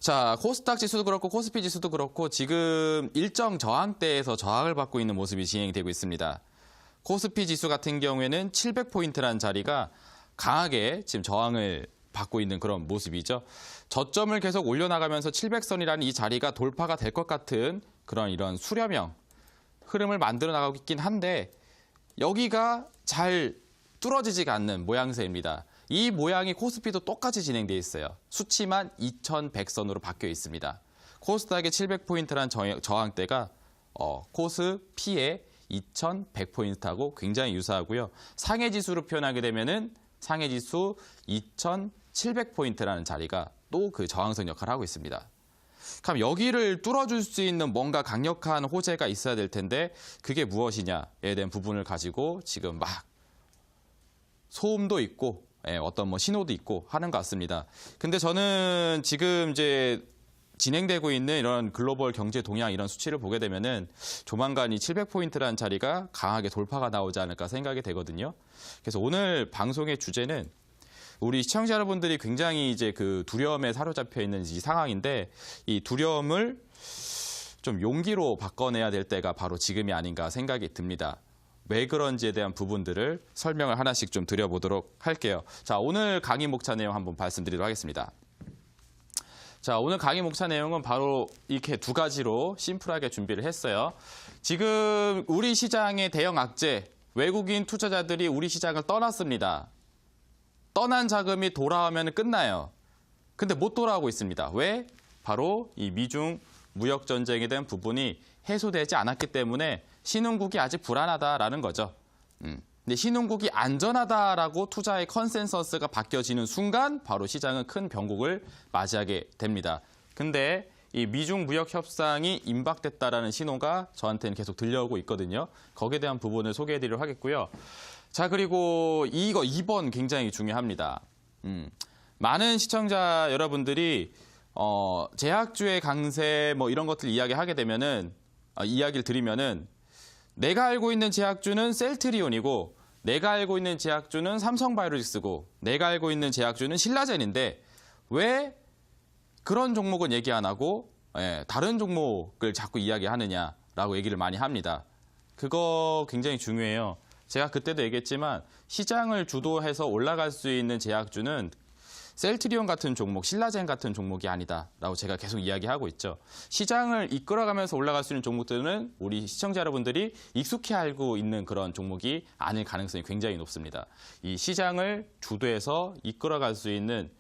자, 코스닥 지수도 그렇고 코스피 지수도 그렇고 지금 일정 저항대에서 저항을 받고 있는 모습이 진행되고 있습니다. 코스피 지수 같은 경우에는 700포인트라는 자리가 강하게 지금 저항을 받고 있는 그런 모습이죠. 저점을 계속 올려나가면서 700선이라는 이 자리가 돌파가 될 것 같은 그런 이런 수렴형 흐름을 만들어 나가고 있긴 한데 여기가 잘 뚫어지지가 않는 모양새입니다. 이 모양이 코스피도 똑같이 진행되어 있어요. 수치만 2100선으로 바뀌어 있습니다. 코스닥의 700포인트란 저항대가 코스피의 2100포인트하고 굉장히 유사하고요. 상해지수로 표현하게 되면은 상해지수 2700포인트라는 자리가 또 그 저항선 역할을 하고 있습니다. 그럼 여기를 뚫어줄 수 있는 뭔가 강력한 호재가 있어야 될 텐데 그게 무엇이냐에 대한 부분을 가지고 지금 막 소음도 있고 어떤 뭐 신호도 있고 하는 것 같습니다. 근데 저는 지금 이제 진행되고 있는 이런 글로벌 경제 동향 이런 수치를 보게 되면은 조만간 이 700포인트라는 자리가 강하게 돌파가 나오지 않을까 생각이 되거든요. 그래서 오늘 방송의 주제는 우리 시청자 여러분들이 굉장히 이제 그 두려움에 사로잡혀 있는 이 상황인데 이 두려움을 좀 용기로 바꿔내야 될 때가 바로 지금이 아닌가 생각이 듭니다. 왜 그런지에 대한 부분들을 설명을 하나씩 좀 드려보도록 할게요. 자, 오늘 강의 목차 내용 한번 말씀드리도록 하겠습니다. 자, 오늘 강의 목차 내용은 바로 이렇게 두 가지로 심플하게 준비를 했어요. 지금 우리 시장의 대형 악재, 외국인 투자자들이 우리 시장을 떠났습니다. 떠난 자금이 돌아오면 끝나요. 근데 못 돌아오고 있습니다. 왜? 바로 이 미중 무역 전쟁에 대한 부분이 해소되지 않았기 때문에 신흥국이 아직 불안하다라는 거죠. 근데 신흥국이 안전하다라고 투자의 컨센서스가 바뀌어지는 순간 바로 시장은 큰 변곡을 맞이하게 됩니다. 근데 이 미중 무역 협상이 임박됐다라는 신호가 저한테는 계속 들려오고 있거든요. 거기에 대한 부분을 소개해드리도록 하겠고요. 자, 그리고 이거 2번 굉장히 중요합니다. 많은 시청자 여러분들이 제약주의 강세 뭐 이런 것들 이야기하게 되면은 이야기를 드리면은 내가 알고 있는 제약주는 셀트리온이고 내가 알고 있는 제약주는 삼성바이오로직스고 내가 알고 있는 제약주는 신라젠인데 왜 그런 종목은 얘기 안 하고 다른 종목을 자꾸 이야기하느냐라고 얘기를 많이 합니다. 그거 굉장히 중요해요. 제가 그때도 얘기했지만 시장을 주도해서 올라갈 수 있는 제약주는 셀트리온 같은 종목, 신라젠 같은 종목이 아니다라고 제가 계속 이야기하고 있죠. 시장을 이끌어가면서 올라갈 수 있는 종목들은 우리 시청자 여러분들이 익숙해 알고 있는 그런 종목이 아닐 가능성이 굉장히 높습니다. 이 시장을 주도해서 이끌어갈 수 있는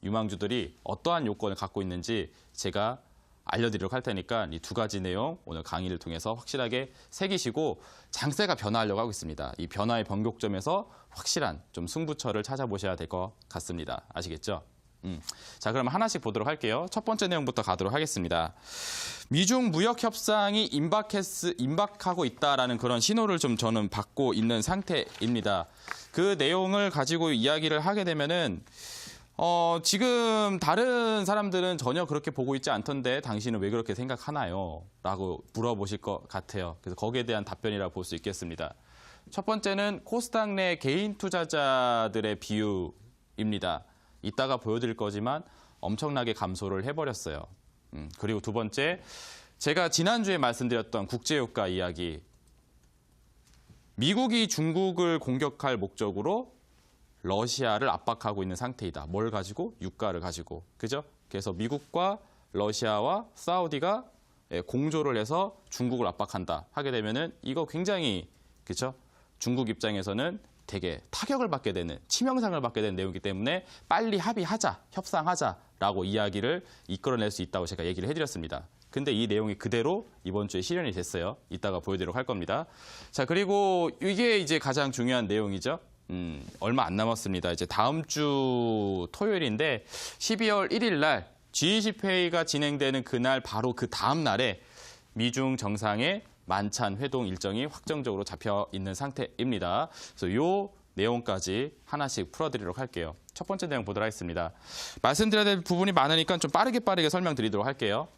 유망주들이 어떠한 요건을 갖고 있는지 제가 알려드리도록 할 테니까 이 두 가지 내용 오늘 강의를 통해서 확실하게 새기시고 장세가 변화하려고 하고 있습니다. 이 변화의 변곡점에서 확실한 좀 승부처를 찾아보셔야 될 것 같습니다. 아시겠죠? 자, 그럼 하나씩 보도록 할게요. 첫 번째 내용부터 가도록 하겠습니다. 미중 무역 협상이 임박하고 있다라는 그런 신호를 좀 저는 받고 있는 상태입니다. 그 내용을 가지고 이야기를 하게 되면은 지금 다른 사람들은 전혀 그렇게 보고 있지 않던데 당신은 왜 그렇게 생각하나요? 라고 물어보실 것 같아요. 그래서 거기에 대한 답변이라고 볼 수 있겠습니다. 첫 번째는 코스닥 내 개인 투자자들의 비율입니다. 이따가 보여드릴 거지만 엄청나게 감소를 해버렸어요. 그리고 두 번째, 제가 지난주에 말씀드렸던 국제유가 이야기. 미국이 중국을 공격할 목적으로 러시아를 압박하고 있는 상태이다. 뭘 가지고? 유가를 가지고. 그죠? 그래서 미국과 러시아와 사우디가 공조를 해서 중국을 압박한다. 하게 되면은 이거 굉장히, 그죠? 중국 입장에서는 되게 타격을 받게 되는, 치명상을 받게 되는 내용이기 때문에 빨리 합의하자, 협상하자라고 이야기를 이끌어낼 수 있다고 제가 얘기를 해드렸습니다. 근데 이 내용이 그대로 이번 주에 실현이 됐어요. 이따가 보여드리도록 할 겁니다. 자, 그리고 이게 이제 가장 중요한 내용이죠. 얼마 안 남았습니다. 이제 다음 주 토요일인데 12월 1일 날 G20 회의가 진행되는 그날 바로 그 다음 날에 미중 정상의 만찬 회동 일정이 확정적으로 잡혀 있는 상태입니다. 그래서 이 내용까지 하나씩 풀어드리도록 할게요. 첫 번째 내용 보도록 하겠습니다. 말씀드려야 될 부분이 많으니까 좀 빠르게 설명드리도록 할게요.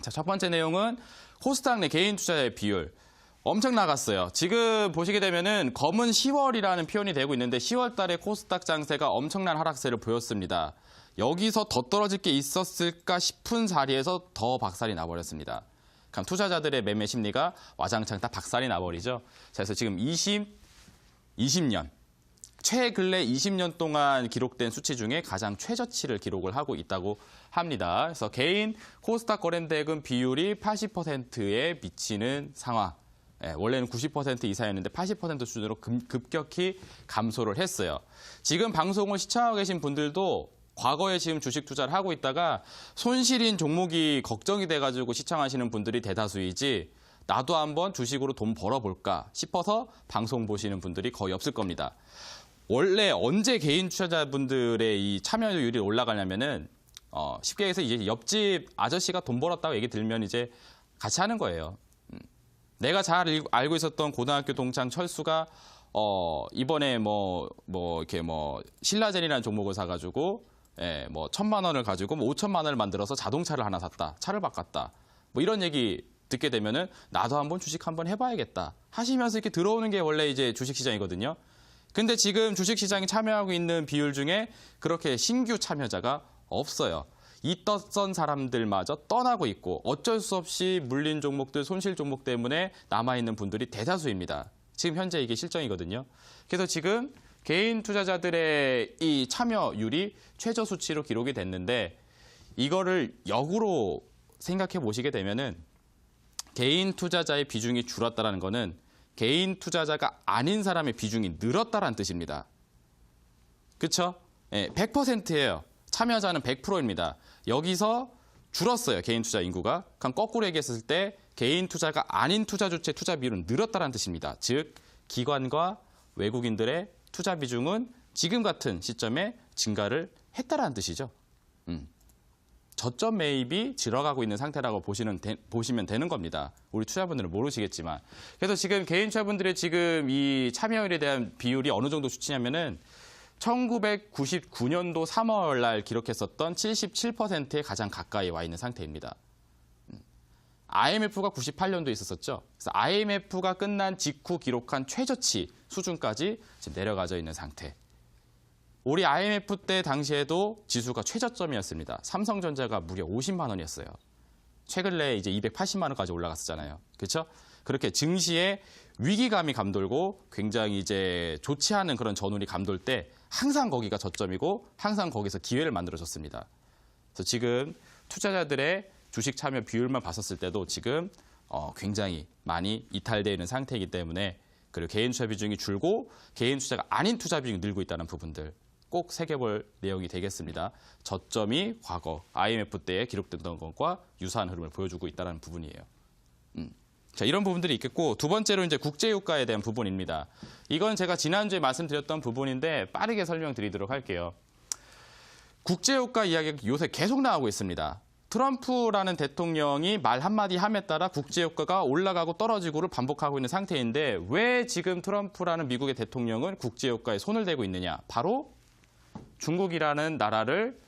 자, 첫 번째 내용은 코스닥 내 개인 투자자의 비율. 엄청 나갔어요. 지금 보시게 되면은 검은 10월이라는 표현이 되고 있는데 10월 달에 코스닥 장세가 엄청난 하락세를 보였습니다. 여기서 더 떨어질 게 있었을까 싶은 자리에서 더 박살이 나버렸습니다. 그럼 투자자들의 매매 심리가 와장창 다 박살이 나버리죠. 자, 그래서 지금 20년, 최근래 20년 동안 기록된 수치 중에 가장 최저치를 기록을 하고 있다고 합니다. 그래서 개인 코스닥 거래대금 비율이 80%에 미치는 상황. 원래는 90% 이사였는데 80% 수준으로 급격히 감소를 했어요. 지금 방송을 시청하고 계신 분들도 과거에 지금 주식 투자를 하고 있다가 손실인 종목이 걱정이 돼가지고 시청하시는 분들이 대다수이지 나도 한번 주식으로 돈 벌어볼까 싶어서 방송 보시는 분들이 거의 없을 겁니다. 원래 언제 개인 투자자분들의 이 참여율이 올라가냐면은 쉽게 해서 이제 옆집 아저씨가 돈 벌었다고 얘기 들면 이제 같이 하는 거예요. 내가 잘 알고 있었던 고등학교 동창 철수가 이번에 이렇게 신라젠이라는 종목을 사가지고 뭐 1,000만 원을 가지고 5천만 원을 만들어서 자동차를 하나 샀다, 차를 바꿨다, 뭐 이런 얘기 듣게 되면은 나도 한번 주식 한번 해봐야겠다 하시면서 이렇게 들어오는 게 원래 이제 주식시장이거든요. 근데 지금 주식시장에 참여하고 있는 비율 중에 그렇게 신규 참여자가 없어요. 있던 사람들마저 떠나고 있고 어쩔 수 없이 물린 종목들, 손실 종목 때문에 남아있는 분들이 대다수입니다. 지금 현재 이게 실정이거든요. 그래서 지금 개인 투자자들의 이 참여율이 최저 수치로 기록이 됐는데 이거를 역으로 생각해 보시게 되면은 개인 투자자의 비중이 줄었다는 거는 개인 투자자가 아닌 사람의 비중이 늘었다는 뜻입니다. 그렇죠? 100%예요. 참여자는 100%입니다. 여기서 줄었어요. 개인 투자 인구가. 그럼 거꾸로 얘기했을 때 개인 투자가 아닌 투자 주체 투자 비율은 늘었다는 뜻입니다. 즉 기관과 외국인들의 투자 비중은 지금 같은 시점에 증가를 했다는 뜻이죠. 저점 매입이 들어가고 있는 상태라고 보시면 되는 겁니다. 우리 투자분들은 모르시겠지만. 그래서 지금 개인 투자분들의 지금 이 참여율에 대한 비율이 어느 정도 수치냐면은 1999년도 3월 날 기록했었던 77%에 가장 가까이 와 있는 상태입니다. IMF가 98년도에 있었었죠. 그래서 IMF가 끝난 직후 기록한 최저치 수준까지 지금 내려가져 있는 상태. 우리 IMF 때 당시에도 지수가 최저점이었습니다. 삼성전자가 무려 50만 원이었어요. 최근에 이제 280만 원까지 올라갔었잖아요. 그렇죠? 그렇게 증시에 위기감이 감돌고 굉장히 이제 좋지 않은 그런 전운이 감돌 때 항상 거기가 저점이고 항상 거기서 기회를 만들어줬습니다. 그래서 지금 투자자들의 주식 참여 비율만 봤었을 때도 지금 굉장히 많이 이탈되어 있는 상태이기 때문에 그리고 개인 투자 비중이 줄고 개인 투자가 아닌 투자 비중이 늘고 있다는 부분들 꼭 새겨볼 내용이 되겠습니다. 저점이 과거 IMF 때에 기록됐던 것과 유사한 흐름을 보여주고 있다는 부분이에요. 자, 이런 부분들이 있겠고 두 번째로 이제 국제유가에 대한 부분입니다. 이건 제가 지난주에 말씀드렸던 부분인데 빠르게 설명드리도록 할게요. 국제유가 이야기가 요새 계속 나오고 있습니다. 트럼프라는 대통령이 말 한마디 함에 따라 국제유가가 올라가고 떨어지고를 반복하고 있는 상태인데 왜 지금 트럼프라는 미국의 대통령은 국제유가에 손을 대고 있느냐? 바로 중국이라는 나라를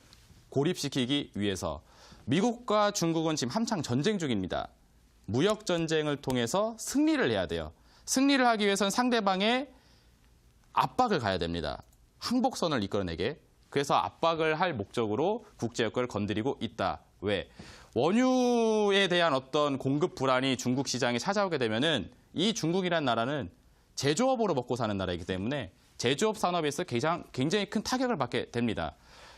고립시키기 위해서. 미국과 중국은 지금 한창 전쟁 중입니다. 무역 전쟁을 통해서 승리를 해야 돼요. 승리를 하기 위해서는 상대방의 압박을 가야 됩니다. 항복선을 이끌어내게. 그래서 압박을 할 목적으로 국제유가를 건드리고 있다. 왜? 원유에 대한 어떤 공급 불안이 중국 시장에 찾아오게 되면은 이 중국이라는 나라는 제조업으로 먹고 사는 나라이기 때문에 제조업 산업에서 굉장히 큰 타격을 받게 됩니다.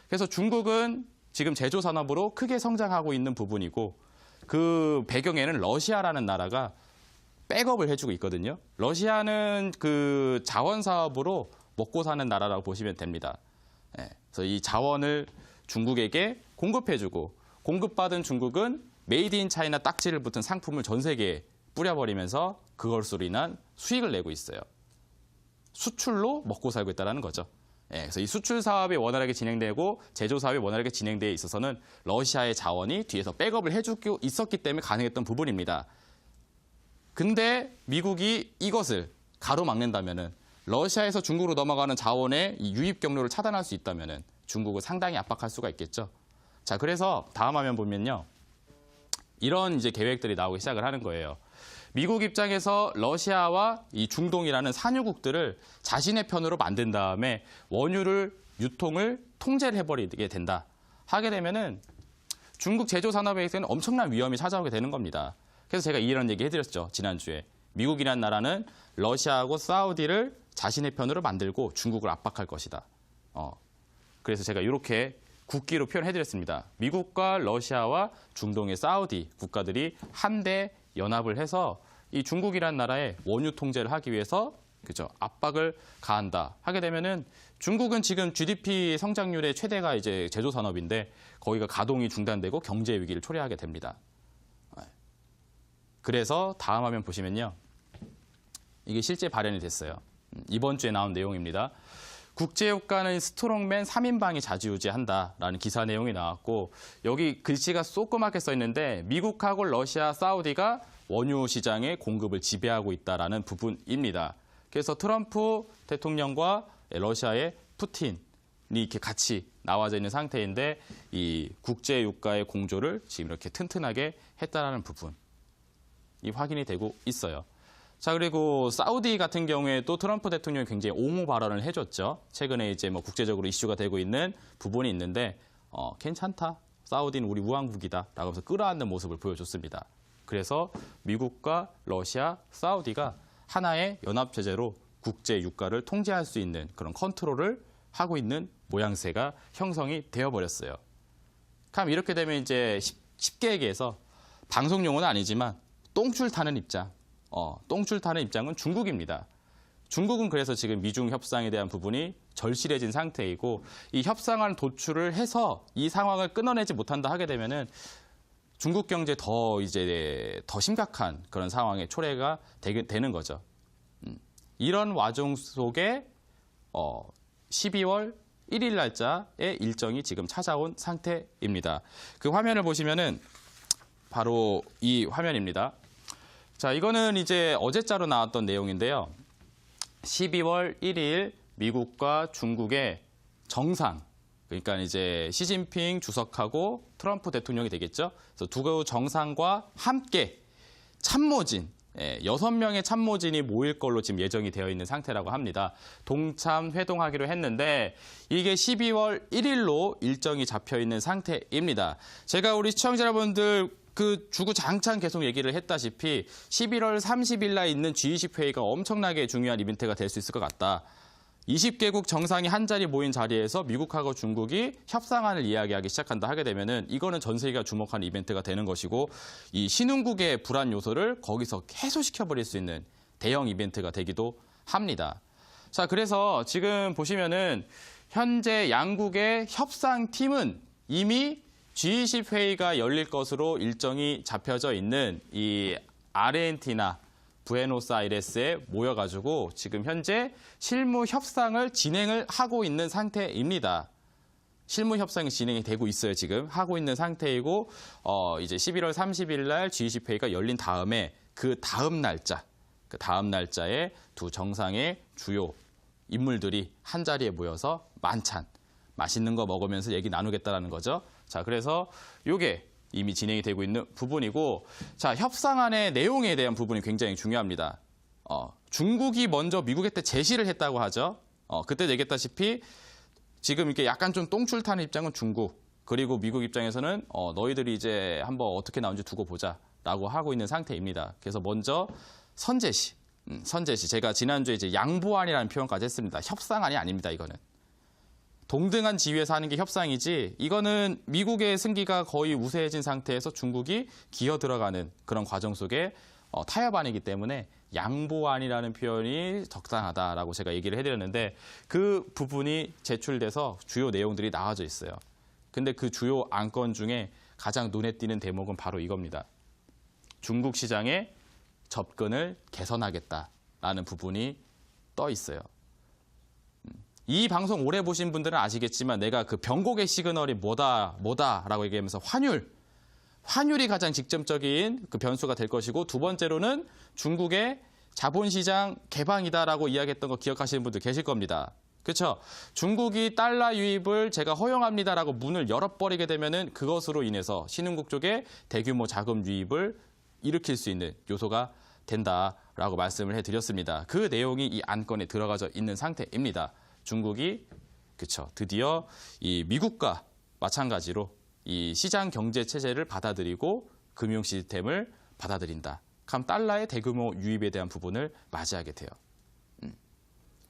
그래서 중국은 지금 제조 산업으로 크게 성장하고 있는 부분이고 그 배경에는 러시아라는 나라가 백업을 해주고 있거든요. 러시아는 그 자원 사업으로 먹고 사는 나라라고 보시면 됩니다. 그래서 이 자원을 중국에게 공급해주고 공급받은 중국은 메이드 인 차이나 딱지를 붙은 상품을 전 세계에 뿌려버리면서 그것으로 인한 수익을 내고 있어요. 수출로 먹고 살고 있다는 거죠. 그래서 이 수출 사업이 원활하게 진행되고 제조 사업이 원활하게 진행되어 있어서는 러시아의 자원이 뒤에서 백업을 해주고 있었기 때문에 가능했던 부분입니다. 근데 미국이 이것을 가로막는다면은 러시아에서 중국으로 넘어가는 자원의 이 유입 경로를 차단할 수 있다면은 중국을 상당히 압박할 수가 있겠죠. 자, 그래서 다음 화면 보면요. 이런 이제 계획들이 나오기 시작을 하는 거예요. 미국 입장에서 러시아와 이 중동이라는 산유국들을 자신의 편으로 만든 다음에 원유를 유통을 통제를 해버리게 된다. 하게 되면은 중국 제조 산업에서는 엄청난 위험이 찾아오게 되는 겁니다. 그래서 제가 이런 얘기 해드렸죠. 지난주에. 미국이라는 나라는 러시아하고 사우디를 자신의 편으로 만들고 중국을 압박할 것이다. 그래서 제가 이렇게 국기로 표현해드렸습니다. 미국과 러시아와 중동의 사우디 국가들이 한데 연합을 해서 이 중국이라는 나라의 원유 통제를 하기 위해서 그죠 압박을 가한다. 하게 되면은 중국은 지금 GDP 성장률의 최대가 이제 제조 산업인데 거기가 가동이 중단되고 경제 위기를 초래하게 됩니다. 그래서 다음 화면 보시면요. 이게 실제 발현이 됐어요. 이번 주에 나온 내용입니다. 국제유가는 스트롱맨 3인방이 좌지우지한다라는 기사 내용이 나왔고 여기 글씨가 조그맣게 써 있는데 미국하고 러시아, 사우디가 원유 시장의 공급을 지배하고 있다라는 부분입니다. 그래서 트럼프 대통령과 러시아의 푸틴이 이렇게 같이 나와져 있는 상태인데 이 국제유가의 공조를 지금 이렇게 튼튼하게 했다라는 부분이 확인이 되고 있어요. 자, 그리고 사우디 같은 경우에도 트럼프 대통령이 굉장히 옹호 발언을 해줬죠. 최근에 이제 뭐 국제적으로 이슈가 되고 있는 부분이 있는데, 괜찮다. 사우디는 우리 우왕국이다. 라고 하면서 끌어안는 모습을 보여줬습니다. 그래서 미국과 러시아, 사우디가 하나의 연합체제로 국제 유가를 통제할 수 있는 그런 컨트롤을 하고 있는 모양새가 형성이 되어버렸어요. 그럼 이렇게 되면 이제 쉽게 얘기해서 방송 용어는 아니지만 똥줄 타는 입장. 똥줄 타는 입장은 중국입니다. 중국은 그래서 지금 미중 협상에 대한 부분이 절실해진 상태이고 이 협상안 도출을 해서 이 상황을 끊어내지 못한다 하게 되면은 중국 경제 더 심각한 그런 상황에 초래가 되는 거죠. 이런 와중 속에 12월 1일 날짜의 일정이 지금 찾아온 상태입니다. 그 화면을 보시면은 바로 이 화면입니다. 자, 이거는 이제 어제자로 나왔던 내용인데요. 12월 1일 미국과 중국의 정상, 그러니까 이제 시진핑 주석하고 트럼프 대통령이 되겠죠. 그래서 두 정상과 함께 참모진, 6명의 참모진이 모일 걸로 지금 예정이 되어 있는 상태라고 합니다. 동참 회동하기로 했는데 이게 12월 1일로 일정이 잡혀 있는 상태입니다. 제가 우리 시청자 여러분들 주구장창 계속 얘기를 했다시피 11월 30일 날 있는 G20 회의가 엄청나게 중요한 이벤트가 될 수 있을 것 같다. 20개국 정상이 한자리 모인 자리에서 미국하고 중국이 협상안을 이야기하기 시작한다 하게 되면은 이거는 전 세계가 주목하는 이벤트가 되는 것이고 이 신흥국의 불안 요소를 거기서 해소시켜버릴 수 있는 대형 이벤트가 되기도 합니다. 자, 그래서 지금 보시면은 현재 양국의 협상팀은 이미 G20 회의가 열릴 것으로 일정이 잡혀져 있는 이 아르헨티나 부에노스아이레스에 모여가지고 지금 현재 실무 협상을 진행을 하고 있는 상태입니다. 실무 협상이 진행이 되고 있어요. 지금 하고 있는 상태이고 이제 11월 30일 날 G20 회의가 열린 다음에 그 다음 날짜에 두 정상의 주요 인물들이 한 자리에 모여서 만찬 맛있는 거 먹으면서 얘기 나누겠다라는 거죠. 자, 그래서 이게 이미 진행이 되고 있는 부분이고, 자, 협상안의 내용에 대한 부분이 굉장히 중요합니다. 중국이 먼저 미국한테 제시를 했다고 하죠. 그때 얘기했다시피 지금 이렇게 약간 좀 똥줄 타는 입장은 중국, 그리고 미국 입장에서는 너희들이 이제 한번 어떻게 나온지 두고 보자라고 하고 있는 상태입니다. 그래서 먼저 선제시, 제가 지난주에 이제 양보안이라는 표현까지 했습니다. 협상안이 아닙니다, 이거는. 동등한 지위에서 하는 게 협상이지 이거는 미국의 승기가 거의 우세해진 상태에서 중국이 기어 들어가는 그런 과정 속에 타협안이기 때문에 양보안이라는 표현이 적당하다라고 제가 얘기를 해드렸는데 그 부분이 제출돼서 주요 내용들이 나와져 있어요. 근데 그 주요 안건 중에 가장 눈에 띄는 대목은 바로 이겁니다. 중국 시장의 접근을 개선하겠다라는 부분이 떠 있어요. 이 방송 오래 보신 분들은 아시겠지만 내가 그 변곡의 시그널이 뭐다라고 얘기하면서 환율이 가장 직접적인 그 변수가 될 것이고 두 번째로는 중국의 자본시장 개방이다라고 이야기했던 거 기억하시는 분들 계실 겁니다. 그렇죠? 중국이 달러 유입을 제가 허용합니다라고 문을 열어버리게 되면은 그것으로 인해서 신흥국 쪽에 대규모 자금 유입을 일으킬 수 있는 요소가 된다라고 말씀을 해드렸습니다. 그 내용이 이 안건에 들어가져 있는 상태입니다. 중국이 그쵸 드디어 이 미국과 마찬가지로 이 시장 경제 체제를 받아들이고 금융 시스템을 받아들인다. 그럼 달러의 대규모 유입에 대한 부분을 맞이하게 돼요.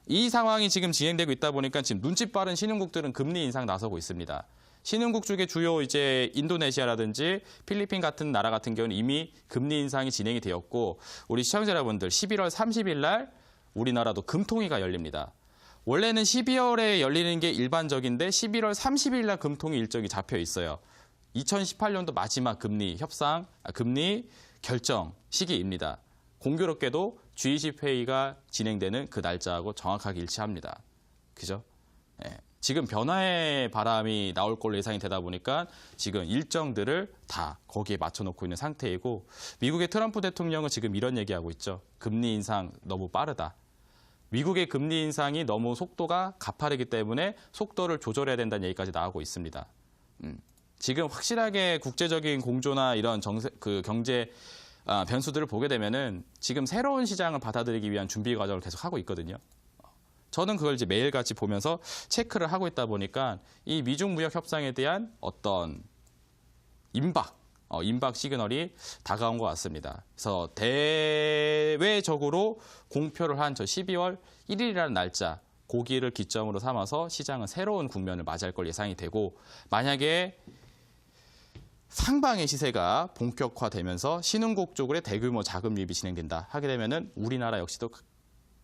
이 상황이 지금 진행되고 있다 보니까 지금 눈치 빠른 신흥국들은 금리 인상 나서고 있습니다. 신흥국 중에 주요 이제 인도네시아라든지 필리핀 같은 나라 같은 경우는 이미 금리 인상이 진행이 되었고 우리 시청자 여러분들 11월 30일 날 우리나라도 금통위가 열립니다. 원래는 12월에 열리는 게 일반적인데 11월 30일 날 금통위 일정이 잡혀 있어요. 2018년도 마지막 금리 협상, 금리 결정 시기입니다. 공교롭게도 G20 회의가 진행되는 그 날짜하고 정확하게 일치합니다. 그죠? 예. 지금 변화의 바람이 나올 걸로 예상이 되다 보니까 지금 일정들을 다 거기에 맞춰놓고 있는 상태이고 미국의 트럼프 대통령은 지금 이런 얘기하고 있죠. 금리 인상 너무 빠르다. 미국의 금리 인상이 너무 속도가 가파르기 때문에 속도를 조절해야 된다는 얘기까지 나오고 있습니다. 지금 확실하게 국제적인 공조나 이런 경제 변수들을 보게 되면은 지금 새로운 시장을 받아들이기 위한 준비 과정을 계속 하고 있거든요. 저는 그걸 이제 매일같이 보면서 체크를 하고 있다 보니까 이 미중 무역 협상에 대한 어떤 임박 시그널이 다가온 것 같습니다. 그래서 대외적으로 공표를 한 저 12월 1일이라는 날짜, 고기를 기점으로 삼아서 시장은 새로운 국면을 맞이할 걸 예상이 되고 만약에 상방의 시세가 본격화되면서 신흥국 쪽으로 대규모 자금 유입이 진행된다 하게 되면은 우리나라 역시도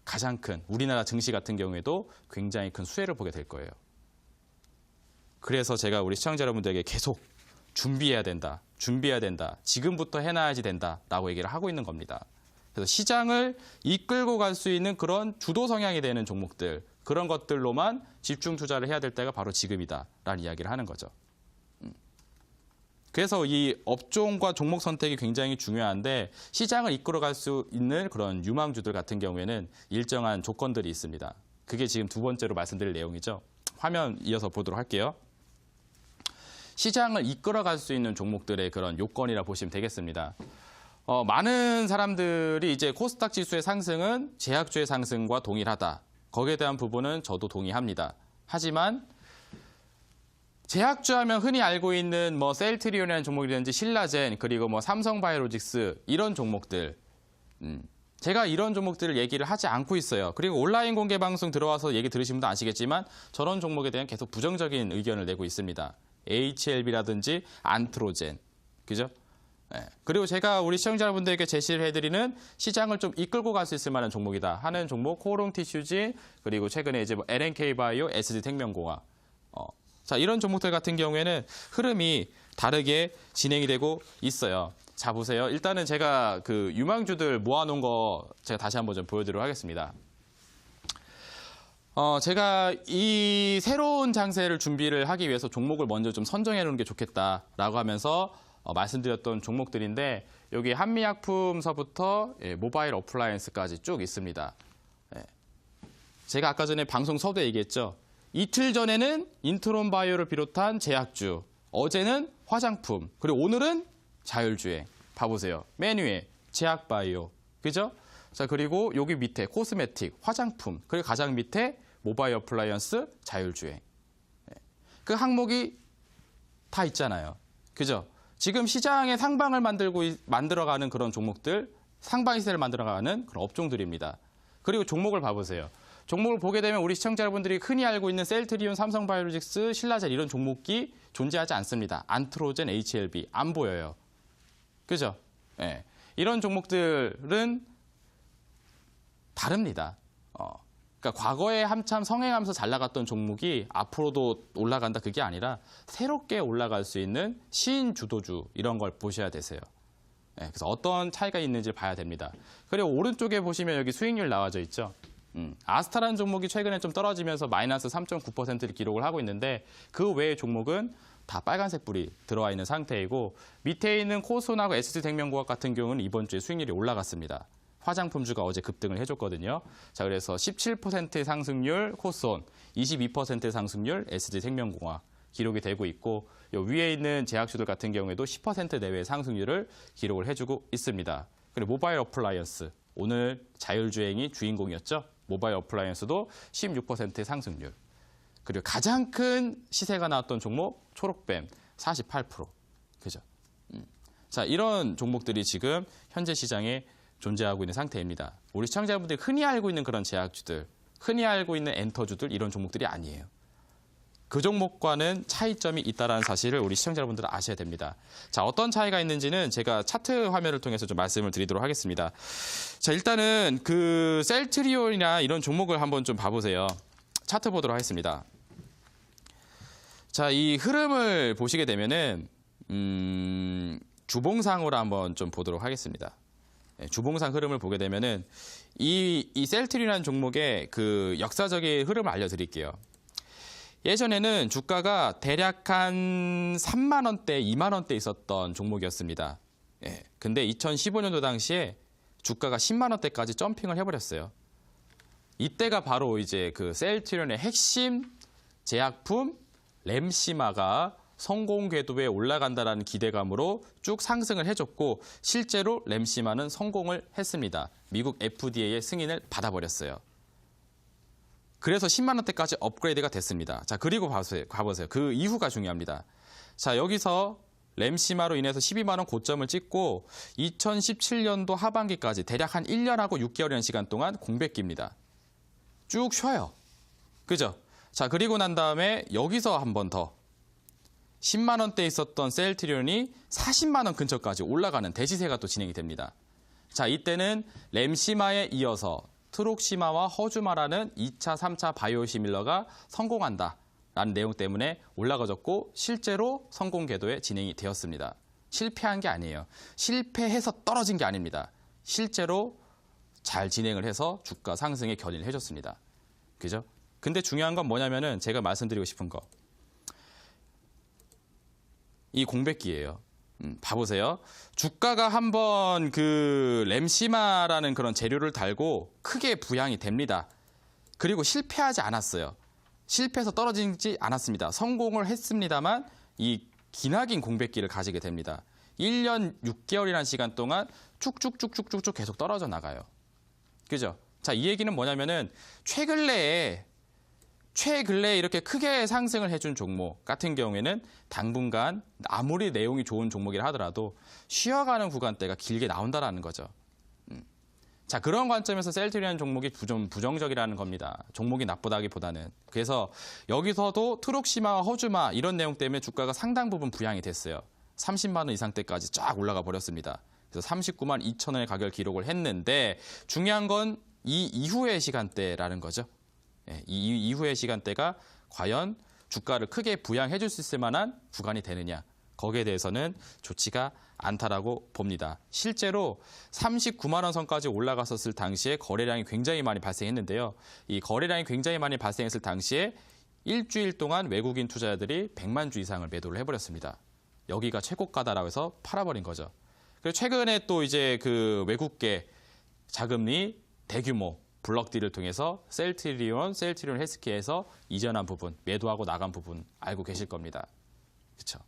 가장 큰 우리나라 증시 같은 경우에도 굉장히 큰 수혜를 보게 될 거예요. 그래서 제가 우리 시청자 여러분들에게 계속 준비해야 된다. 지금부터 해놔야지 된다라고 얘기를 하고 있는 겁니다. 그래서 시장을 이끌고 갈 수 있는 그런 주도 성향이 되는 종목들, 그런 것들로만 집중 투자를 해야 될 때가 바로 지금이다라는 이야기를 하는 거죠. 그래서 이 업종과 종목 선택이 굉장히 중요한데 시장을 이끌어갈 수 있는 그런 유망주들 같은 경우에는 일정한 조건들이 있습니다. 그게 지금 두 번째로 말씀드릴 내용이죠. 화면 이어서 보도록 할게요. 시장을 이끌어갈 수 있는 종목들의 그런 요건이라 보시면 되겠습니다. 많은 사람들이 이제 코스닥 지수의 상승은 제약주의 상승과 동일하다. 거기에 대한 부분은 저도 동의합니다. 하지만 제약주 하면 흔히 알고 있는 뭐 셀트리온이라는 종목이라든지 신라젠 그리고 뭐 삼성바이오로직스 이런 종목들 제가 이런 종목들을 얘기를 하지 않고 있어요. 그리고 온라인 공개 방송 들어와서 얘기 들으신 분도 아시겠지만 저런 종목에 대한 계속 부정적인 의견을 내고 있습니다. HLB라든지 안트로젠 그죠? 네. 그리고 제가 우리 시청자분들에게 제시를 해드리는 시장을 좀 이끌고 갈 수 있을 만한 종목이다 하는 종목 코오롱 티슈진 그리고 최근에 이제 뭐 LNK바이오, SD생명공학 자, 이런 종목들 같은 경우에는 흐름이 다르게 진행이 되고 있어요. 자, 보세요. 일단은 제가 그 유망주들 모아놓은 거 제가 다시 한번 좀 보여드리도록 하겠습니다. 제가 이 새로운 장세를 준비를 하기 위해서 종목을 먼저 좀 선정해 놓는 게 좋겠다라고 하면서 말씀드렸던 종목들인데 여기 한미약품서부터 모바일 어플라이언스까지 쭉 있습니다. 제가 아까 전에 방송 서두에 얘기했죠. 이틀 전에는 인트론 바이오를 비롯한 제약주, 어제는 화장품, 그리고 오늘은 자율주행. 봐보세요. 맨 위에 제약 바이오, 그죠? 자, 그리고 여기 밑에 코스메틱, 화장품, 그리고 가장 밑에 모바일 어플라이언스, 자율주행. 그 항목이 다 있잖아요. 그죠? 지금 시장의 상방을 만들어가는 그런 종목들, 상방 시세를 만들어가는 그런 업종들입니다. 그리고 종목을 봐보세요. 종목을 보게 되면 우리 시청자 여러분들이 흔히 알고 있는 셀트리온, 삼성바이오로직스, 신라젠 이런 종목이 존재하지 않습니다. 안트로젠, HLB 안 보여요. 그죠? 네. 이런 종목들은 다릅니다. 그러니까 과거에 한참 성행하면서 잘 나갔던 종목이 앞으로도 올라간다 그게 아니라 새롭게 올라갈 수 있는 신주도주 이런 걸 보셔야 되세요. 네. 그래서 어떤 차이가 있는지 봐야 됩니다. 그리고 오른쪽에 보시면 여기 수익률 나와져 있죠. 아스타라는 종목이 최근에 좀 떨어지면서 마이너스 3.9%를 기록을 하고 있는데 그 외의 종목은 다 빨간색 불이 들어와 있는 상태이고 밑에 있는 코손하고 SD생명공학 같은 경우는 이번 주에 수익률이 올라갔습니다. 화장품주가 어제 급등을 해줬거든요. 자, 그래서 17%의 상승률 코손, 22%의 상승률 SD생명공학 기록이 되고 있고 요 위에 있는 제약주들 같은 경우에도 10% 내외의 상승률을 기록을 해주고 있습니다. 그리고 모바일 어플라이언스, 오늘 자율주행이 주인공이었죠. 모바일 어플라이언스도 16%의 상승률. 그리고 가장 큰 시세가 나왔던 종목 초록뱀 48%. 그죠? 자, 이런 종목들이 지금 현재 시장에 존재하고 있는 상태입니다. 우리 시청자분들이 흔히 알고 있는 그런 제약주들, 흔히 알고 있는 엔터주들 이런 종목들이 아니에요. 그 종목과는 차이점이 있다는 사실을 우리 시청자 여러분들은 아셔야 됩니다. 자, 어떤 차이가 있는지는 제가 차트 화면을 통해서 좀 말씀을 드리도록 하겠습니다. 자, 일단은 그 셀트리온이나 이런 종목을 한번 좀 봐보세요. 차트 보도록 하겠습니다. 자, 이 흐름을 보시게 되면은 주봉상으로 한번 좀 보도록 하겠습니다. 주봉상 흐름을 보게 되면은 이 셀트리온이라는 종목의 그 역사적인 흐름을 알려드릴게요. 예전에는 주가가 대략 한 3만 원대, 2만 원대 있었던 종목이었습니다. 예. 근데 2015년도 당시에 주가가 10만 원대까지 점핑을 해버렸어요. 이때가 바로 이제 그 셀트리온의 핵심 제약품 램시마가 성공 궤도에 올라간다라는 기대감으로 쭉 상승을 해줬고 실제로 램시마는 성공을 했습니다. 미국 FDA의 승인을 받아버렸어요. 그래서 10만 원대까지 업그레이드가 됐습니다. 자, 그리고 가보세요. 그 이후가 중요합니다. 자, 여기서 램시마로 인해서 12만 원 고점을 찍고 2017년도 하반기까지 대략 한 1년하고 6개월이라는 시간 동안 공백기입니다. 쭉 쉬어요. 그죠? 자, 그리고 난 다음에 여기서 한 번 더 10만 원대에 있었던 셀트리온이 40만 원 근처까지 올라가는 대시세가 또 진행이 됩니다. 자, 이때는 램시마에 이어서 트록시마와 허주마라는 2차, 3차 바이오시밀러가 성공한다라는 내용 때문에 올라가졌고 실제로 성공 궤도에 진행이 되었습니다. 실패한 게 아니에요. 실패해서 떨어진 게 아닙니다. 실제로 잘 진행을 해서 주가 상승에 견인을 해줬습니다. 그죠? 근데 중요한 건 뭐냐면은 제가 말씀드리고 싶은 거. 이 공백기예요. 봐보세요. 주가가 한번 그 램시마라는 그런 재료를 달고 크게 부양이 됩니다. 그리고 실패하지 않았어요. 실패해서 떨어지지 않았습니다. 성공을 했습니다만 이 기나긴 공백기를 가지게 됩니다. 1년 6개월이라는 시간 동안 쭉쭉쭉쭉쭉 계속 떨어져 나가요. 그죠? 자, 이 얘기는 뭐냐면은 최근래에 이렇게 크게 상승을 해준 종목 같은 경우에는 당분간 아무리 내용이 좋은 종목이라 하더라도 쉬어가는 구간대가 길게 나온다라는 거죠. 자, 그런 관점에서 셀트리온 종목이 좀 부정적이라는 겁니다. 종목이 나쁘다기보다는. 그래서 여기서도 트록시마와 허주마 이런 내용 때문에 주가가 상당 부분 부양이 됐어요. 30만 원 이상대까지 쫙 올라가 버렸습니다. 그래서 39만 2천 원의 가격을 기록을 했는데 중요한 건 이 이후의 시간대라는 거죠. 이 이후의 시간대가 과연 주가를 크게 부양해 줄 수 있을 만한 구간이 되느냐. 거기에 대해서는 좋지가 않다라고 봅니다. 실제로 39만 원 선까지 올라갔었을 당시에 거래량이 굉장히 많이 발생했는데요. 이 거래량이 굉장히 많이 발생했을 당시에 일주일 동안 외국인 투자자들이 100만 주 이상을 매도를 해버렸습니다. 여기가 최고가다라고 해서 팔아버린 거죠. 그리고 최근에 또 이제 그 외국계 자금이 대규모 블럭딜을 통해서 셀트리온 헬스케어에서 이전한 부분, 매도하고 나간 부분 알고 계실 겁니다. 그렇죠?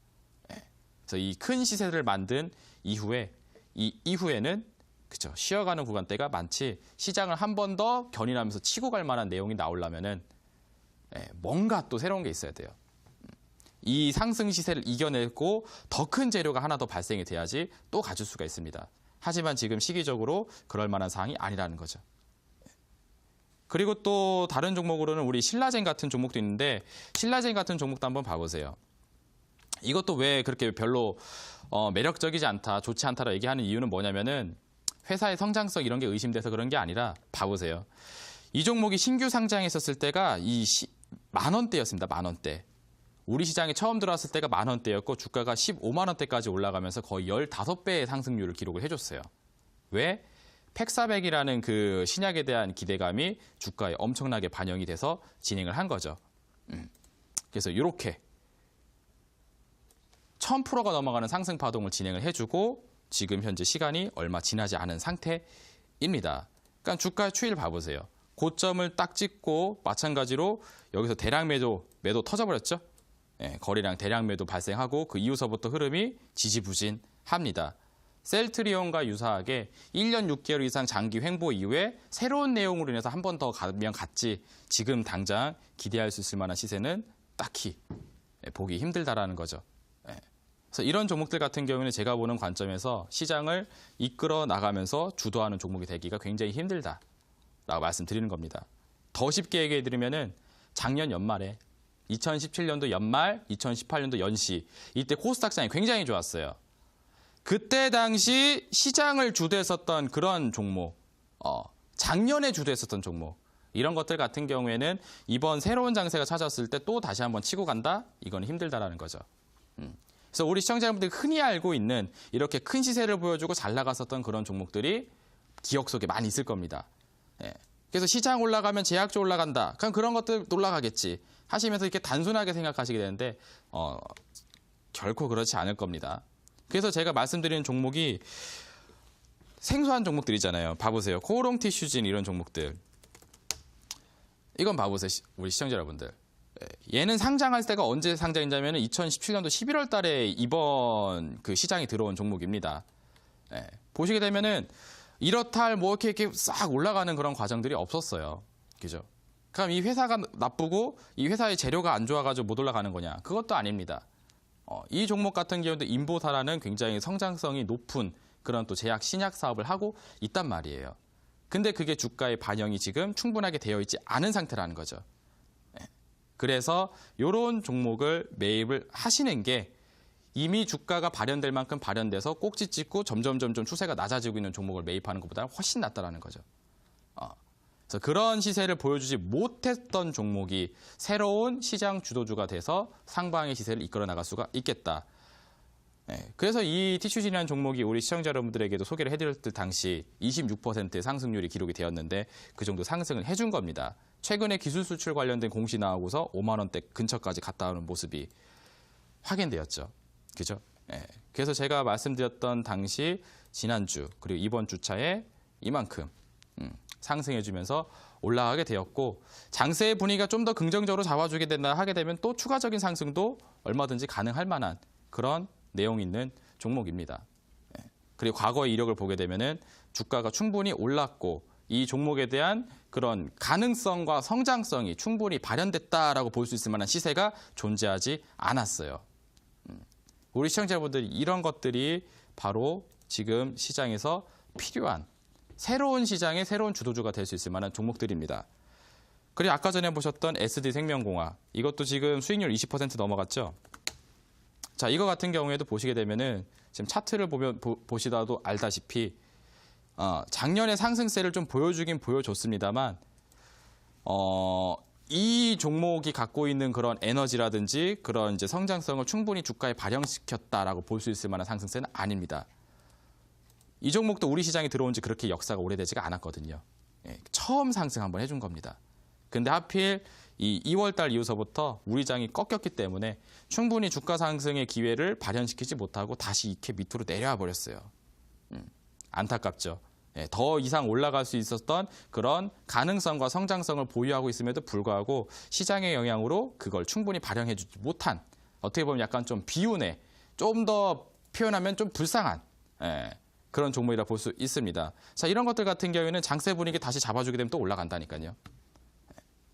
네. 그래서 이 큰 시세를 만든 이후에는 그렇죠. 쉬어가는 구간대가 많지 시장을 한 번 더 견인하면서 치고 갈 만한 내용이 나오려면은 뭔가 또 새로운 게 있어야 돼요. 이 상승 시세를 이겨내고 더 큰 재료가 하나 더 발생이 돼야지 또 가질 수가 있습니다. 하지만 지금 시기적으로 그럴 만한 상황이 아니라는 거죠. 그리고 또 다른 종목으로는 우리 신라젠 같은 종목도 있는데 신라젠 같은 종목도 한번 봐보세요. 이것도 왜 그렇게 별로 매력적이지 않다, 좋지 않다라고 얘기하는 이유는 뭐냐면은 회사의 성장성 이런 게 의심돼서 그런 게 아니라 봐보세요. 이 종목이 신규 상장했었을 때가 만 원대였습니다. 만 원대. 우리 시장에 처음 들어왔을 때가 만 원대였고 주가가 15만 원대까지 올라가면서 거의 15배의 상승률을 기록을 해줬어요. 왜? 팩사백이라는 그 신약에 대한 기대감이 주가에 엄청나게 반영이 돼서 진행을 한 거죠. 그래서 이렇게 1000%가 넘어가는 상승 파동을 진행을 해주고 지금 현재 시간이 얼마 지나지 않은 상태입니다. 그러니까 주가의 추이를 봐보세요. 고점을 딱 찍고 마찬가지로 여기서 대량 매도 터져버렸죠. 거래량 대량 매도 발생하고 그 이후서부터 흐름이 지지부진합니다. 셀트리온과 유사하게 1년 6개월 이상 장기 횡보 이후에 새로운 내용으로 인해서 한 번 더 가면 갔지 지금 당장 기대할 수 있을 만한 시세는 딱히 보기 힘들다라는 거죠. 그래서 이런 종목들 같은 경우는 제가 보는 관점에서 시장을 이끌어 나가면서 주도하는 종목이 되기가 굉장히 힘들다라고 말씀드리는 겁니다. 더 쉽게 얘기해 드리면은 작년 연말에 2017년도 연말, 2018년도 연시 이때 코스닥 시장이 굉장히 좋았어요. 그때 당시 시장을 주도했었던 그런 종목, 작년에 주도했었던 종목 이런 것들 같은 경우에는 이번 새로운 장세가 찾아왔을 때 또 다시 한번 치고 간다? 이건 힘들다라는 거죠. 그래서 우리 시청자분들이 흔히 알고 있는 이렇게 큰 시세를 보여주고 잘 나갔었던 그런 종목들이 기억 속에 많이 있을 겁니다. 그래서 시장 올라가면 제약주 올라간다. 그럼 그런 것들 올라가겠지. 하시면서 이렇게 단순하게 생각하시게 되는데 결코 그렇지 않을 겁니다. 그래서 제가 말씀드리는 종목이 생소한 종목들이잖아요. 봐보세요. 코오롱 티슈진 이런 종목들. 이건 봐보세요. 우리 시청자 여러분들. 얘는 상장할 때가 언제 상장했냐면 2017년도 11월 달에 이번 그 시장에 들어온 종목입니다. 보시게 되면은 이렇다 할 뭐 이렇게 싹 올라가는 그런 과정들이 없었어요. 그죠? 그럼 이 회사가 나쁘고 이 회사의 재료가 안 좋아가지고 못 올라가는 거냐? 그것도 아닙니다. 이 종목 같은 경우도 인보사라는 굉장히 성장성이 높은 그런 또 제약 신약 사업을 하고 있단 말이에요. 근데 그게 주가에 반영이 지금 충분하게 되어 있지 않은 상태라는 거죠. 그래서 이런 종목을 매입을 하시는 게 이미 주가가 발현될 만큼 발현돼서 꼭지 찍고 점점 추세가 낮아지고 있는 종목을 매입하는 것보다 훨씬 낫다라는 거죠. 그래서 그런 시세를 보여주지 못했던 종목이 새로운 시장 주도주가 돼서 상방의 시세를 이끌어 나갈 수가 있겠다. 그래서 이 티슈진이라는 종목이 우리 시청자 여러분들에게도 소개를 해드렸을 당시 26%의 상승률이 기록이 되었는데 그 정도 상승을 해준 겁니다. 최근에 기술 수출 관련된 공시 나오고서 5만 원대 근처까지 갔다 오는 모습이 확인되었죠. 그죠? 그래서 제가 말씀드렸던 당시 지난주 그리고 이번 주차에 이만큼 상승해주면서 올라가게 되었고 장세의 분위기가 좀 더 긍정적으로 잡아주게 된다 하게 되면 또 추가적인 상승도 얼마든지 가능할 만한 그런 내용 있는 종목입니다. 그리고 과거의 이력을 보게 되면은 주가가 충분히 올랐고 이 종목에 대한 그런 가능성과 성장성이 충분히 발현됐다라고 볼 수 있을 만한 시세가 존재하지 않았어요. 우리 시청자분들이 이런 것들이 바로 지금 시장에서 필요한 새로운 시장의 새로운 주도주가 될 수 있을 만한 종목들입니다. 그리고 아까 전에 보셨던 SD생명공학 이것도 지금 수익률 20% 넘어갔죠. 자, 이거 같은 경우에도 보시게 되면은 지금 차트를 보시다도 알다시피 작년에 상승세를 좀 보여주긴 보여줬습니다만 이 종목이 갖고 있는 그런 에너지라든지 그런 이제 성장성을 충분히 주가에 발현시켰다라고 볼 수 있을 만한 상승세는 아닙니다. 이 종목도 우리 시장에 들어온 지 그렇게 역사가 오래되지가 않았거든요. 처음 상승 한번 해준 겁니다. 근데 하필 이 2월 달 이후서부터 우리 장이 꺾였기 때문에 충분히 주가 상승의 기회를 발현시키지 못하고 다시 이렇게 밑으로 내려와 버렸어요. 안타깝죠. 더 이상 올라갈 수 있었던 그런 가능성과 성장성을 보유하고 있음에도 불구하고 시장의 영향으로 그걸 충분히 발현해주지 못한 어떻게 보면 약간 좀 비운의 좀 더 표현하면 좀 불쌍한 그런 종목이라 볼 수 있습니다. 자, 이런 것들 같은 경우에는 장세 분위기 다시 잡아주게 되면 또 올라간다니까요.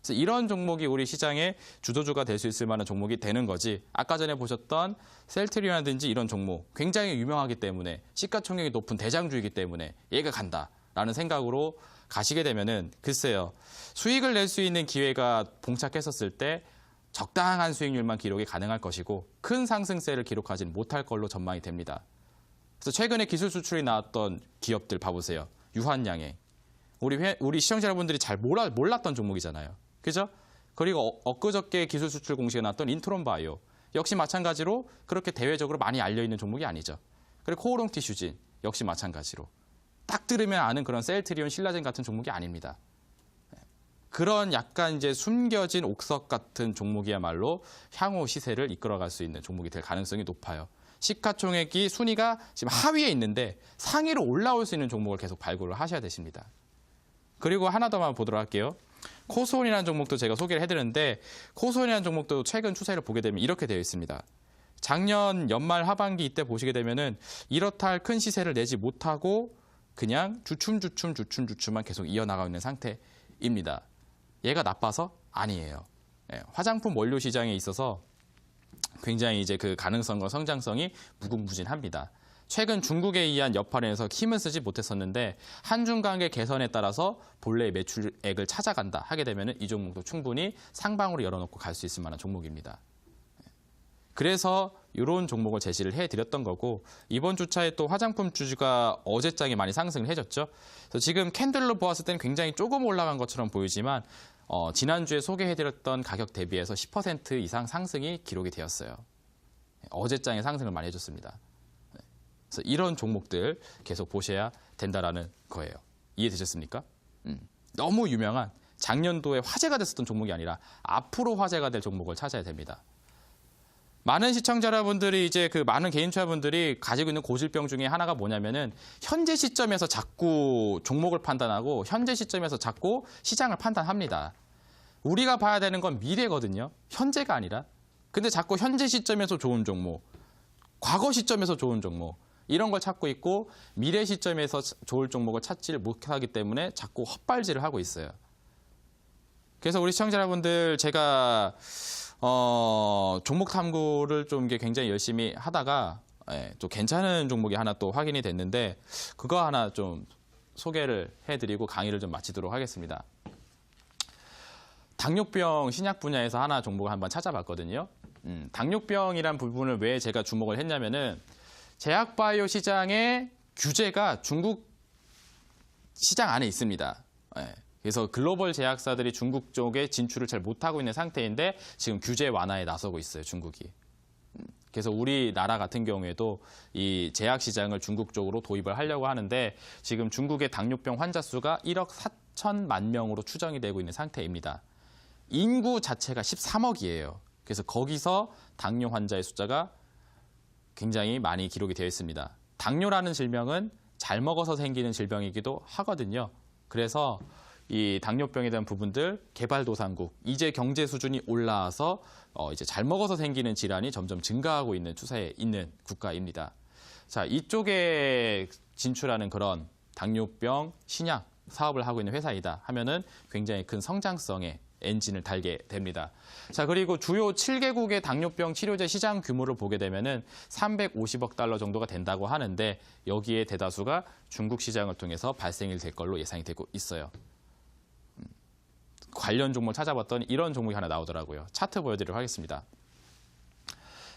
그래서 이런 종목이 우리 시장의 주도주가 될 수 있을 만한 종목이 되는 거지. 아까 전에 보셨던 셀트리온이라든지 이런 종목 굉장히 유명하기 때문에 시가총액이 높은 대장주이기 때문에 얘가 간다라는 생각으로 가시게 되면은 글쎄요. 수익을 낼 수 있는 기회가 봉착했었을 때 적당한 수익률만 기록이 가능할 것이고 큰 상승세를 기록하지는 못할 걸로 전망이 됩니다. 그래서 최근에 기술 수출이 나왔던 기업들 봐보세요. 유한양행. 우리 시청자 여러분들이 잘 몰랐던 종목이잖아요. 그죠? 그리고 엊그저께 기술 수출 공시가 나왔던 인트론바이오. 역시 마찬가지로 그렇게 대외적으로 많이 알려있는 종목이 아니죠. 그리고 코오롱 티슈진. 역시 마찬가지로. 딱 들으면 아는 그런 셀트리온, 신라젠 같은 종목이 아닙니다. 그런 약간 이제 숨겨진 옥석 같은 종목이야말로 향후 시세를 이끌어갈 수 있는 종목이 될 가능성이 높아요. 시가총액이 순위가 지금 하위에 있는데 상위로 올라올 수 있는 종목을 계속 발굴을 하셔야 되십니다. 그리고 하나 더만 보도록 할게요. 코스온이라는 종목도 제가 소개를 해드렸는데 코스온이라는 종목도 최근 추세를 보게 되면 이렇게 되어 있습니다. 작년 연말 하반기 이때 보시게 되면은 이렇다 할 큰 시세를 내지 못하고 그냥 주춤주춤만 계속 이어나가고 있는 상태입니다. 얘가 나빠서 아니에요. 예, 화장품 원료 시장에 있어서 굉장히 이제 그 가능성과 성장성이 무궁무진합니다. 최근 중국에 의한 여파로 힘을 쓰지 못했었는데 한중 관계 개선에 따라서 본래의 매출액을 찾아간다 하게 되면 이 종목도 충분히 상방으로 열어놓고 갈 수 있을 만한 종목입니다. 그래서 이런 종목을 제시를 해드렸던 거고 이번 주차에 또 화장품 주주가 어제장에 많이 상승을 해줬죠. 그래서 지금 캔들로 보았을 때는 굉장히 조금 올라간 것처럼 보이지만 지난주에 소개해드렸던 가격 대비해서 10% 이상 상승이 기록이 되었어요. 어제장에 상승을 많이 해줬습니다. 그래서 이런 종목들 계속 보셔야 된다라는 거예요. 이해되셨습니까? 너무 유명한 작년도에 화제가 됐었던 종목이 아니라 앞으로 화제가 될 종목을 찾아야 됩니다. 많은 시청자 여러분들이 이제 그 많은 개인 투자분들이 가지고 있는 고질병 중에 하나가 뭐냐면은 현재 시점에서 자꾸 종목을 판단하고 현재 시점에서 자꾸 시장을 판단합니다. 우리가 봐야 되는 건 미래거든요. 현재가 아니라. 근데 자꾸 현재 시점에서 좋은 종목, 과거 시점에서 좋은 종목 이런 걸 찾고 있고 미래 시점에서 좋을 종목을 찾지를 못하기 때문에 자꾸 헛발질을 하고 있어요. 그래서 우리 시청자 여러분들 제가 종목 탐구를 좀 이게 굉장히 열심히 하다가 또 괜찮은 종목이 하나 또 확인이 됐는데 그거 하나 좀 소개를 해드리고 강의를 좀 마치도록 하겠습니다. 당뇨병 신약 분야에서 하나 종목을 한번 찾아봤거든요. 당뇨병이란 부분을 왜 제가 주목을 했냐면은 제약바이오 시장의 규제가 중국 시장 안에 있습니다. 그래서 글로벌 제약사들이 중국 쪽에 진출을 잘 못하고 있는 상태인데 지금 규제 완화에 나서고 있어요, 중국이. 그래서 우리나라 같은 경우에도 이 제약 시장을 중국 쪽으로 도입을 하려고 하는데 지금 중국의 당뇨병 환자 수가 1억 4천만 명으로 추정이 되고 있는 상태입니다. 인구 자체가 13억이에요. 그래서 거기서 당뇨 환자의 숫자가 굉장히 많이 기록이 되어 있습니다. 당뇨라는 질병은 잘 먹어서 생기는 질병이기도 하거든요. 그래서 이 당뇨병에 대한 부분들 개발도상국, 이제 경제 수준이 올라와서 이제 잘 먹어서 생기는 질환이 점점 증가하고 있는 추세에 있는 국가입니다. 자, 이쪽에 진출하는 그런 당뇨병 신약 사업을 하고 있는 회사이다 하면은 굉장히 큰 성장성의 엔진을 달게 됩니다. 자, 그리고 주요 7개국의 당뇨병 치료제 시장 규모를 보게 되면은 350억 달러 정도가 된다고 하는데 여기에 대다수가 중국 시장을 통해서 발생이 될 걸로 예상이 되고 있어요. 관련 종목을 찾아봤더니 이런 종목이 하나 나오더라고요. 차트 보여드리도록 하겠습니다.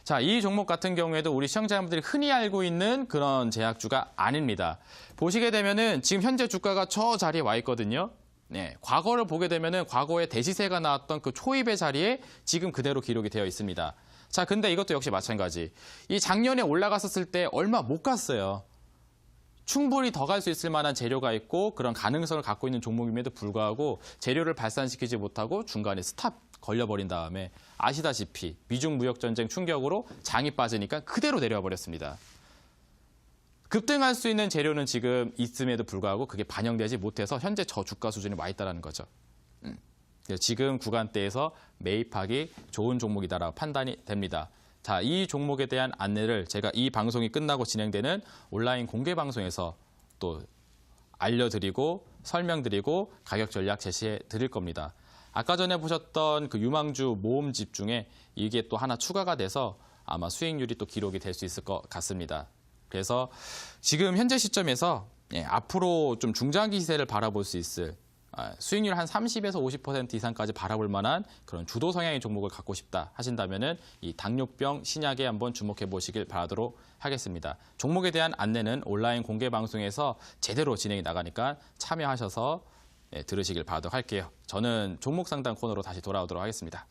자, 이 종목 같은 경우에도 우리 시청자분들이 흔히 알고 있는 그런 제약주가 아닙니다. 보시게 되면은 지금 현재 주가가 저 자리에 와 있거든요. 네, 과거를 보게 되면은 과거에 대시세가 나왔던 그 초입의 자리에 지금 그대로 기록이 되어 있습니다. 자, 근데 이것도 역시 마찬가지. 이 작년에 올라갔었을 때 얼마 못 갔어요. 충분히 더 갈 수 있을 만한 재료가 있고 그런 가능성을 갖고 있는 종목임에도 불구하고 재료를 발산시키지 못하고 중간에 스탑 걸려버린 다음에 아시다시피 미중 무역전쟁 충격으로 장이 빠지니까 그대로 내려와 버렸습니다. 급등할 수 있는 재료는 지금 있음에도 불구하고 그게 반영되지 못해서 현재 저주가 수준에 와 있다는 거죠. 지금 구간대에서 매입하기 좋은 종목이다라고 판단이 됩니다. 자, 이 종목에 대한 안내를 제가 이 방송이 끝나고 진행되는 온라인 공개 방송에서 또 알려드리고 설명드리고 가격 전략 제시해 드릴 겁니다. 아까 전에 보셨던 그 유망주 모음집 중에 이게 또 하나 추가가 돼서 아마 수익률이 또 기록이 될 수 있을 것 같습니다. 그래서 지금 현재 시점에서 앞으로 좀 중장기 시세를 바라볼 수 있을 수익률 한 30에서 50% 이상까지 바라볼 만한 그런 주도 성향의 종목을 갖고 싶다 하신다면은 이 당뇨병 신약에 한번 주목해 보시길 바라도록 하겠습니다. 종목에 대한 안내는 온라인 공개 방송에서 제대로 진행이 나가니까 참여하셔서 들으시길 바라도록 할게요. 저는 종목 상담 코너로 다시 돌아오도록 하겠습니다.